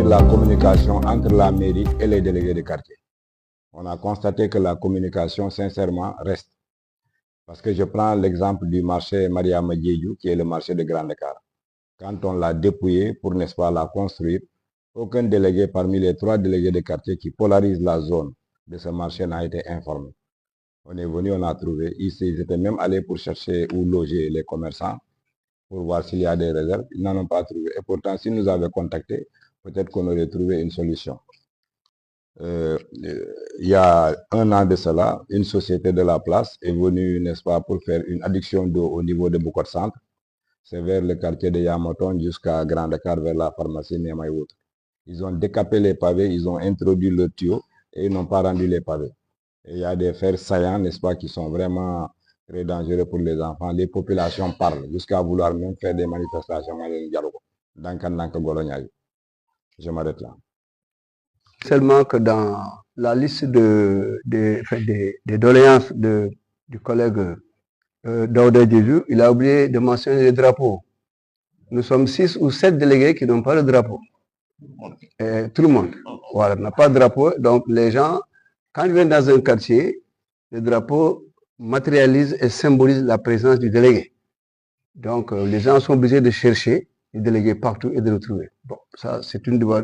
la communication entre la mairie et les délégués de quartier. On a constaté que la communication, sincèrement, reste. Parce que je prends l'exemple du marché Maria Madjedjou, qui est le marché de Grand Dakar. Quand on l'a dépouillé pour, n'est-ce pas, la construire, aucun délégué parmi les 3 délégués de quartier qui polarisent la zone de ce marché n'a été informé. On est venu, on a trouvé. Ils étaient même allés pour chercher où loger les commerçants, pour voir s'il y a des réserves. Ils n'en ont pas trouvé. Et pourtant, s'ils nous avaient contactés, peut-être qu'on aurait trouvé une solution. Il y a un an de cela, une société de la place est venue, n'est-ce pas, pour faire une adduction d'eau au niveau de Bukot Centre. C'est vers le quartier de Yamaton jusqu'à Grand Dakar, vers la pharmacie Niamaïwout. Ils ont décapé les pavés, ils ont introduit le tuyau et ils n'ont pas rendu les pavés. Et il y a des fers saillants, n'est-ce pas, qui sont vraiment très dangereux pour les enfants. Les populations parlent jusqu'à vouloir même faire des manifestations. Je m'arrête là. Seulement que dans la liste des doléances du collègue Daouda Diédhiou, il a oublié de mentionner les drapeaux. Nous sommes 6 ou 7 délégués qui n'ont pas le drapeau. Et tout le monde, voilà, n'a pas de drapeau. Donc les gens, quand ils viennent dans un quartier, le drapeau matérialise et symbolise la présence du délégué. Donc les gens sont obligés de chercher les délégués partout et de le trouver. Bon, ça c'est une devoir.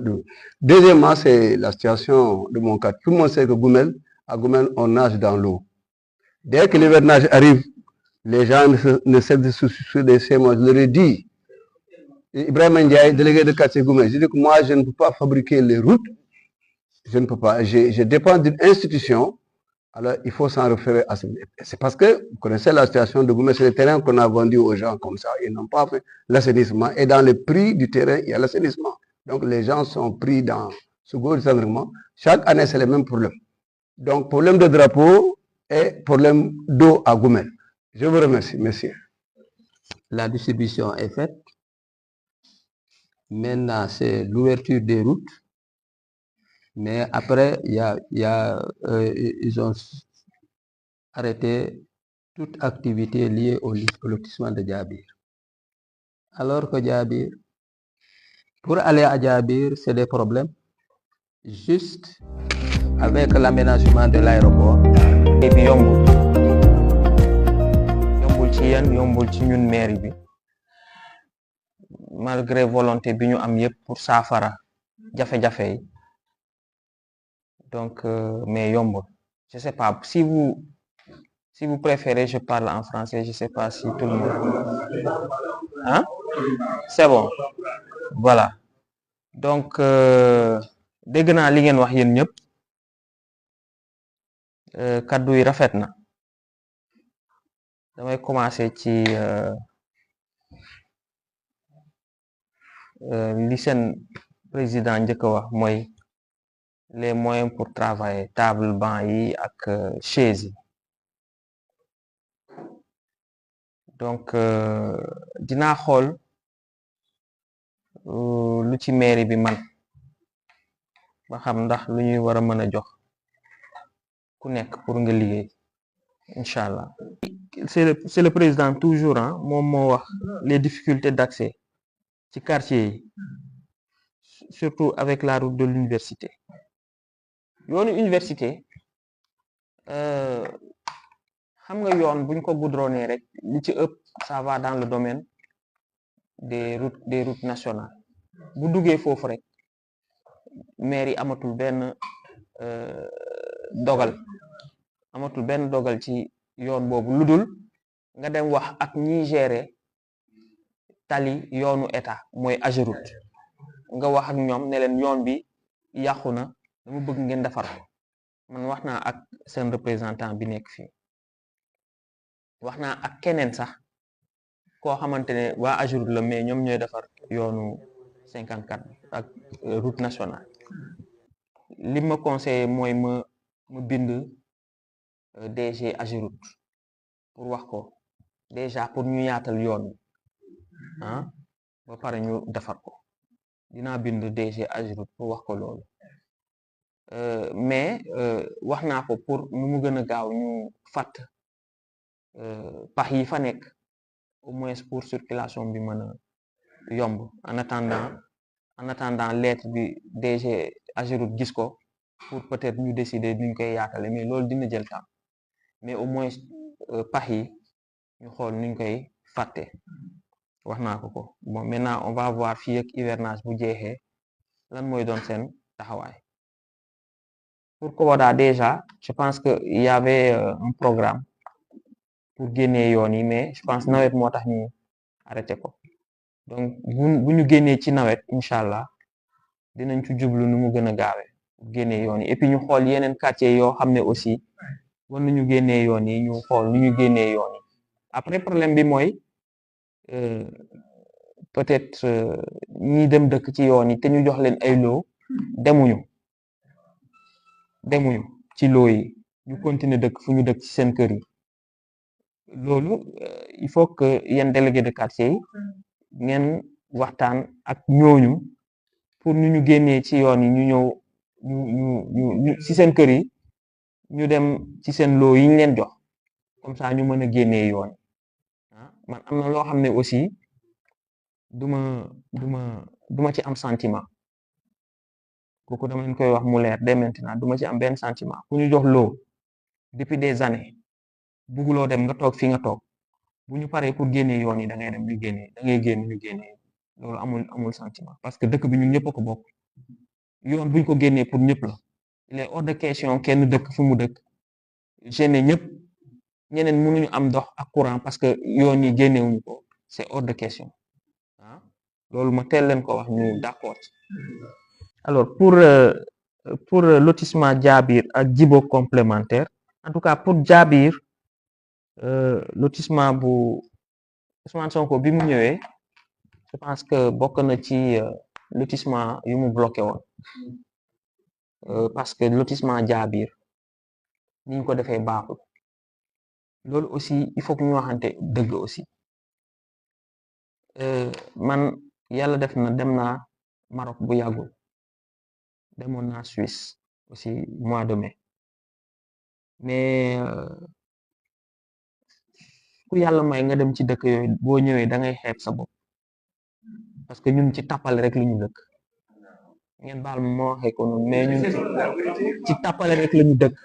Deuxièmement, c'est la situation de mon quartier. Tout le monde sait que à Goumel, on nage dans l'eau. Dès que l'hivernage arrive, les gens ne cessent de se soucier de ces mots. Je leur ai dit, Ibrahim Ndiaye, délégué de quartier Goumel, je dis que moi, je ne peux pas fabriquer les routes. Je ne peux pas. Je dépends d'une institution. Alors, il faut s'en référer à ça. C'est parce que, vous connaissez la situation de Goumel, c'est le terrain qu'on a vendu aux gens comme ça. Ils n'ont pas fait l'assainissement. Et dans le prix du terrain, il y a l'assainissement. Donc, les gens sont pris dans ce gros désenclavement. Chaque année, c'est le même problème. Donc, problème de drapeau et problème d'eau à Goumel. Je vous remercie, monsieur. La distribution est faite. Maintenant, c'est l'ouverture des routes. Mais après, ils ont arrêté toute activité liée au lotissement de Djabir. Alors que Djabir, pour aller à Djabir, c'est des problèmes. Juste avec l'aménagement de l'aéroport. Et puis yombul ci yeen yombul ci ñun mairie bi malgré volonté bi ñu am yépp pour saafara jafe-jafe yi. Donc mais yombul. Je sais pas si vous préférez je parle en français, je sais pas si tout le monde hein c'est bon voilà donc dégg naa li ngeen wax yéen ñëpp kaddu yi rafet na. damay commencer ci li seen président njëkk a wax mooy les moyens pour travailler table banc yi ak chaise yi. Donc dinaa xool lu ci mairie bi man ba xam ndax lu ñuy war a mën a jox ku nekk pour nga liggéey inchallah. C'est le président toujours hein moom moo wax les difficultés d'accès ci quartier yi surtout avec la route de l'université. yoonu université xam nga yoon buñ ko goudronné rek li ci ëpp ça va dans le domaine des routes nationales bu duggee foofu rek maire yi amatul benn dogal ci yoon boobu ludul nga dem wax ak ñi gérer tali yoonu état mooy Ageroute nga wax ak ñoom ne leen yoon bi yàqu na dama bëgg ngeen defar ko. man wax naa ak seen représentant bi nekk fii wax naa ak keneen sax koo xamante ne waa Ageroute la mais ñoom ñooy defar yoonu 54 ak route nationale. li ma conseillé mooy ma bind DG Ageroute pour wax ko déjà pour ñu yaatal yoon ah ba pare ñu defar ko dinaa bind DG Ageroute pour wax ko loolu. Mais wax naa ko pour nu mu gën a gaaw ñu fàtt pax yi fa nekk au moins pour circulation bi mën a yomb en attendant en attendant lettre bi DG Ageroute gis ko pour peut-être ñu décider nuñ koy yaatale mais loolu dina jël temps mais au moins pax yi ñu xool nuñ koy fàtte wax naa ko bon maintenant on va voir fii ak hivernage bu jeexee lan mooy doon seen taxawaay pour Koboda déjà je pense que il y avait un programme pour génnee yoon yi mais je pense nawet moo tax ñu arrêté ko donc bu ñu génnee ci nawet incha allah dinañ ci jublu nu mu gën a gaawee génnee yoon yi et puis ñu xool yeneen quartier yoo xam ne aussi war nañu génnee yoon yi ñu xool nu ñu génnee yoon yi après problème bi mooy peut-être ñi dem dëkk ci yoon yi te ñu jox leen ay loo demuñu ci loo yi ñu continuer dëkk fu ñu dëkk ci seen kër yi loolu il faut que yeen délégué de quartier yi ngeen waxtaan ak ñooñu pour ñu génnee ci yoon yi ñu ñëw ñu ci seen kër yi ñu dem ci seen loo yi ñu leen jox comme ça ñu mën a génnee yoon man am na loo xam ne aussi duma ci am sentiment kooku dama leen koy wax mu leer dès maintenant duma ci am benn sentiment ku ñu jox loo depuis des années bugguloo dem nga toog fi nga toog bu ñu paree pour génnee yoon yi da ngay dem ñu génnee da ngay génn ñu génnee loolu amul sentiment parce que dëkk bi ñun ñëpp a ko bokk yoon buñ ko génnee pour ñëpp la il est hors de question kenn dëkk fu mu dëkk gêné ñëpp ñeneen mënuñu am ndox ak courant parce que yoon yi génnewuñu ko c'est hors de question loolu ma teel leen ko wax ñu d'accord alors pour lotissement Diabir ak Djibo complémentaire en tout cas pour Diabir lotissement bu Ousmane Sonko bi mu ñëwee je pense que bokk na ci lotissement yu mu bloqué woon parce que lotissement Diabir ni ñu ko defee baaxul loolu aussi il faut que ñu waxante dëgg aussi man yàlla def na dem naa Maroc bu yàggul demoon naa Suisse aussi mois de mai mais ku yàlla may nga dem ci dëkk yooyu boo ñëwee da ngay xeeb sa bopp parce que ñun ci tappale rek la ñu dëkk ngeen baal ma moo waxee ko noonu mais ñun ci tappale rek la ñu dëkk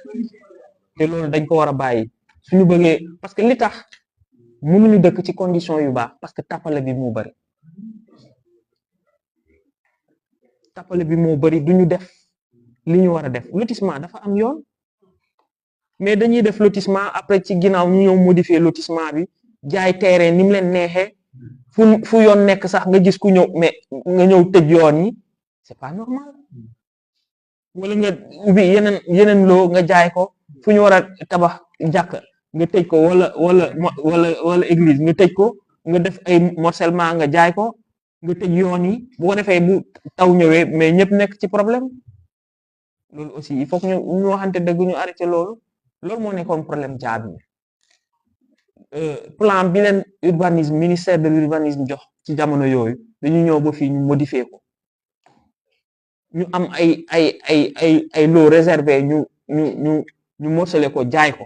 te loolu dañ ko war a bàyyi suñu bëggee parce que li tax mënuñu dëkk ci condition yu baax parce que tappale bi moo bari tappale bi moo bari duñu def li ñu war a def lotissement dafa am yoon mais dañuy def lotissement après ci ginnaaw ñu ñëw modifier lotissement bi jaay terrain ni mu leen neexee fu yoon nekk sax nga gis ku ñëw mais nga ñëw tëj yoon yi c'est pas normal wala nga ubbi yeneen loo nga jaay ko fu ñu war a tabax jàkk nga tëj ko wala église nga tëj ko nga def ay morcellement nga jaay ko nga tëj yoon yi bu ko defee bu taw ñëwee mais ñëpp nekk ci problème loolu aussi il faut que ñu waxante dëgg ñu arrêté loolu moo nekkoon problème Diabir plan bi leen urbanisme ministère de l'urbanisme jox ci jamono yooyu dañu ñëw ba fii ñu modifier ko ñu am ay lot réservé ñu morcelé ko jaay ko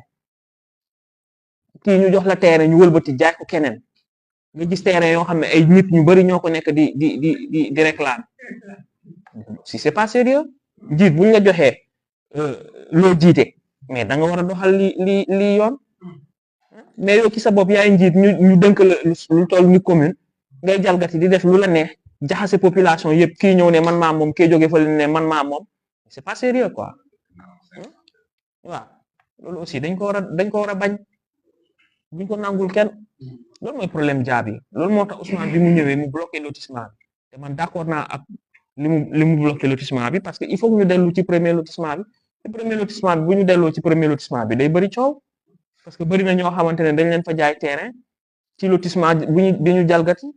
kii ñu jox la terrain ñu wëlbati jaay ko keneen nga gis terrain yoo xam ne ay nit ñu bari ñoo ko nekk di réclamer si c'est pas sérieux njiit buñ la joxee loo jiite mais da nga war a doxal li yoon mais yow ci sa bopp yaay njiit ñu dënk la lu toll ni commune ngay jalgati di def lu la neex jaxase population yëpp kii ñëw ne man maa moom kii jóge fa ne man maa moom c'est pas sérieux quoi waaw loolu aussi dañ ko war a bañ buñ ko nangul kenn loolu mooy problème Diabir loolu moo tax Ousmane bi mu ñëwee mu bloqué lotissement bi te man d'accord naa ak li mu bloqué lotissement bi parce que il faut que ñu dellu ci premier lotissement bi te premier lotissement bi bu ñu delloo ci premier lotissement bi day bëri coow parce que bëri na ñoo xamante ne dañ leen fa jaay terrain ci lotissement bi ñu jalgati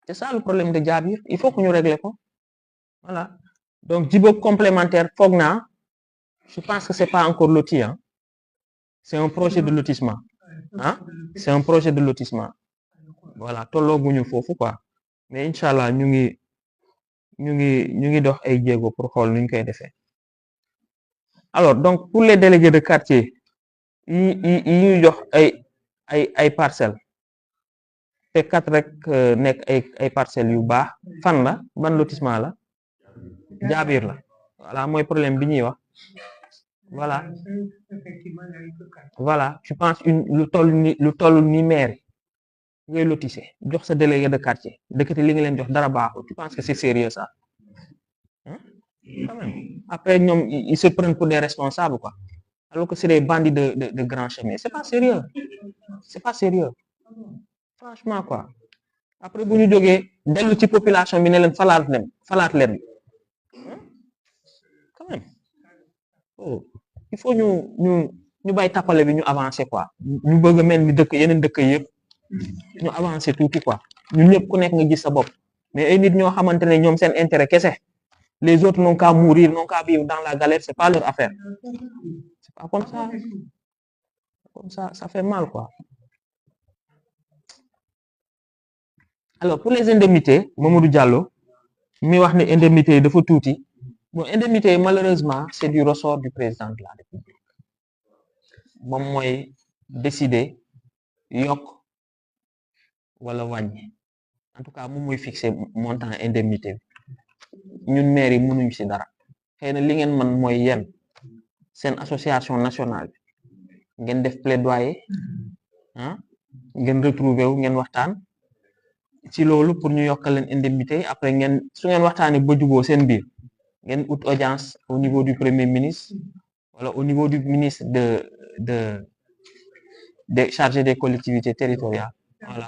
c'est ça le problème de Diabir il faut que ñu régler ko voilà donc Djibo complémentaire foog naa je pense que c'est pas encore loti c'est un projet de lotissement c'est un projet de lotissement voilà tollooguñu foofu quoi mais incha allah ñu ngi dox ay jéego pour xool nuñ koy defee alors donc pour les délégués de quartier yi ñu jox ay parcelles te 4 rek nekk ay parcelles yu baax fan la ban lotissement la Jaabir la voilà mooy problème bi ñuy wax voilà tu penses lu toll ni maire ngay lotissé jox sa délégué de quartier dëkkati li nga leen jox dara baaxul tu penses que c'est sérieux ça quand même après ñoom ils se prennent pour des responsables quoi alors que c'est des bandits de grand chemin c'est pas sérieux franchement quoi après bu ñu jógee dellu ci population bi ne leen falaat leen quand même oh il faut ñu bàyyi tappale bi ñu avancer quoi ñu bëgg a mel ni yeneen dëkk yëpp ñu avancer tuuti quoi ñun ñëpp ku nekk nga gis sa bopp mais ay nit ñoo xamante ne ñoom seen intérêt kese les autres n'ont qu'à mourir n'ont qu'à vivre dans la galère c'est pas leur affaire c'est pas comme ça ça fait mal quoi. Alors pour les indemnités Mamadou Diallo mi wax ne indemnité yi dafa tuuti bon indemnité yi malheureusement c'est du ressort du président de la République moom mooy décider yokk wala wàññi en tout cas moom mooy fixer montant indemnité bi ñun maire yi mënuñ ci dara xëy na li ngeen man mooy yéen seen association nationale bi ngeen def plaidoyer ngeen retrouver wu ngeen waxtaan ci loolu pour ñu yokkal leen indemnité après su ngeen waxtaanee ba juboo seen biir ngeen ut audience au niveau du premier ministre wala au niveau du ministre de chargé des collectivités territoriales voilà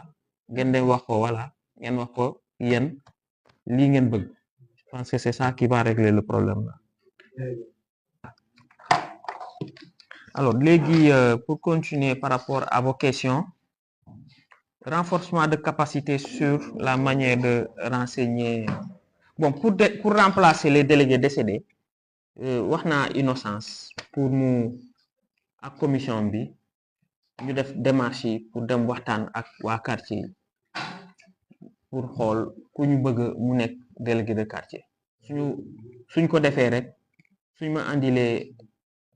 ngeen dem wax ko voilà ngeen wax ko yéen lii ngeen bëgg je pense que c'est ça qui va régler le problème là. Alors léegi pour continuer par rapport à vos questions renforcement de capacité sur la manière de renseigner bon pour remplacer les délégués décédés wax naa Innocence pour mu ak commission bi ñu def démarche yi pour dem waxtaan ak waa quartier yi pour xool ku ñu bëgg mu nekk délégué de quartier suñ ko defee rek suñ ma andilee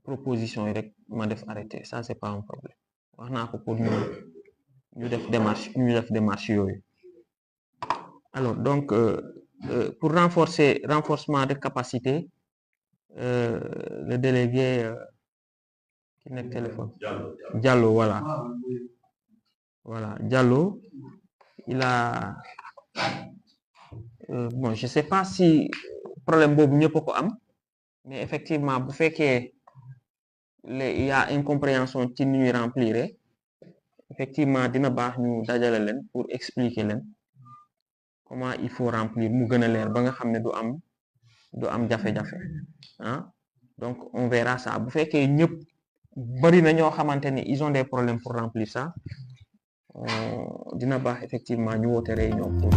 proposition yi rek ma def arrêté ça c'est pas un problème wax naa ko pour ñu def démarche yooyu alors donc pour renforcement de capacité le délégué qui nekk téléphone Diallo voilà Diallo il a bon je sais pas si problème boobu ñëpp ko am mais effectivement bu fekkee il y a incompréhension ci ni ñuy remplir effectivement dina baax ñu dajale leen pour expliquer leen comment il faut remplir mu gën a leer ba nga xam ne du am jafe-jafe donc on verra ça bu fekkee ñëpp bari na ñoo xamante ni ils ont des problèmes pour remplir ça dina baax effectivement ñu woote réunion pour